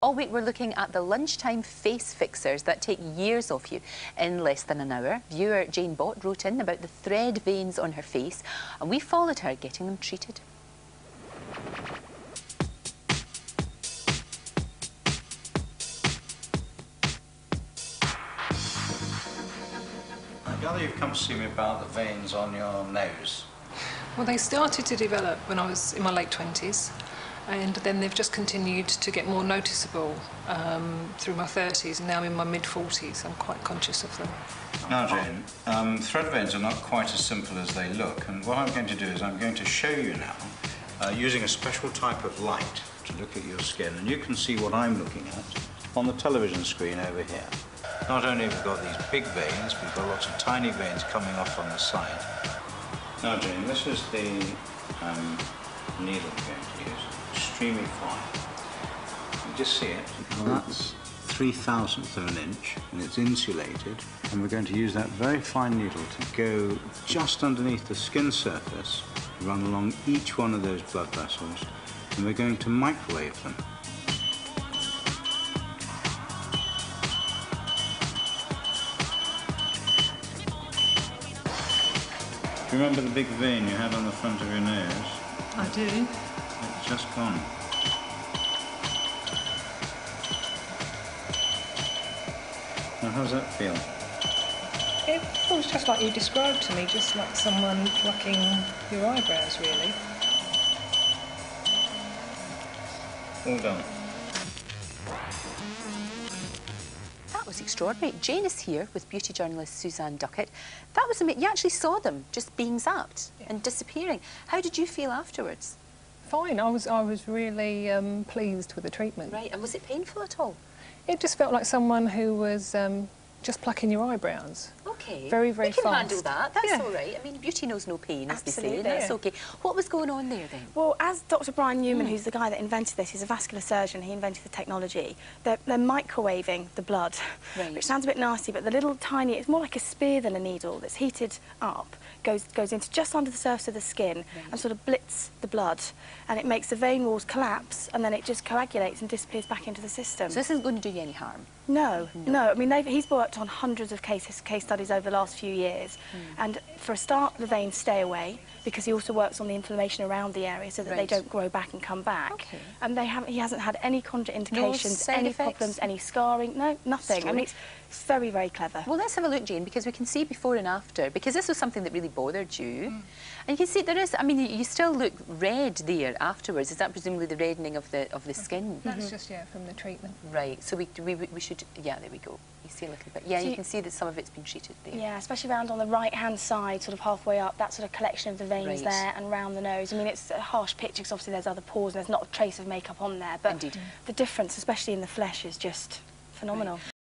All week we're looking at the lunchtime face fixers that take years off you in less than an hour. Viewer Jane Bott wrote in about the thread veins on her face and we followed her getting them treated. I gather you've come to see me about the veins on your nose. Well, they started to develop when I was in my late 20s. And then they've just continued to get more noticeable through my 30s, and now in my mid-40s I'm quite conscious of them. Now, Jane, thread veins are not quite as simple as they look, and what I'm going to do is I'm going to show you now, using a special type of light to look at your skin, and you can see what I'm looking at on the television screen over here. Not only have we got these big veins, we've got lots of tiny veins coming off on the side. Now, Jane, this is the needle we're going to use. Extremely fine. You just see it. Well, that's 3/1000th of an inch, and it's insulated. And we're going to use that very fine needle to go just underneath the skin surface, run along each one of those blood vessels, and we're going to microwave them. Do you remember the big vein you had on the front of your nose? I do. It's just gone. Now, how does that feel? It feels just like you described to me, just like someone plucking your eyebrows, really. All done. That was extraordinary. Jane is here with beauty journalist Suzanne Duckett. That was amazing. You actually saw them just being zapped and disappearing. How did you feel afterwards? Fine. I was really pleased with the treatment. Right, and was it painful at all? It just felt like someone who was just plucking your eyebrows. Okay. Very, very fast. We can handle that. That's all right. I mean, beauty knows no pain, as they say, and that's okay. What was going on there then? Well, as Dr. Newman, who's the guy that invented this, he's a vascular surgeon, he invented the technology, they're microwaving the blood, which sounds a bit nasty, but the little tiny, it's more like a spear than a needle that's heated up, goes into just under the surface of the skin and sort of blitz the blood, and it makes the vein walls collapse, and then it just coagulates and disappears back into the system. So this isn't going to do you any harm? No. I mean, he's worked on hundreds of case studies over the last few years, and for a start, the veins stay away because he also works on the inflammation around the area so that they don't grow back and come back. And he hasn't had any contraindications, any problems, any scarring, no, nothing. I mean, it's very, very clever. Well, let's have a look, Jane, because we can see before and after, because this was something that really bothered you. And you can see there is, I mean, you still look red there afterwards. Is that presumably the reddening of the skin? That's just, from the treatment. Right, so we should, there we go. You see a little bit. Yeah, so you can see that some of it's been treated there. Yeah, especially around on the right-hand side, sort of halfway up, that sort of collection of the veins there and round the nose. I mean, it's a harsh picture because obviously there's other pores and there's not a trace of makeup on there. But the difference, especially in the flesh, is just phenomenal.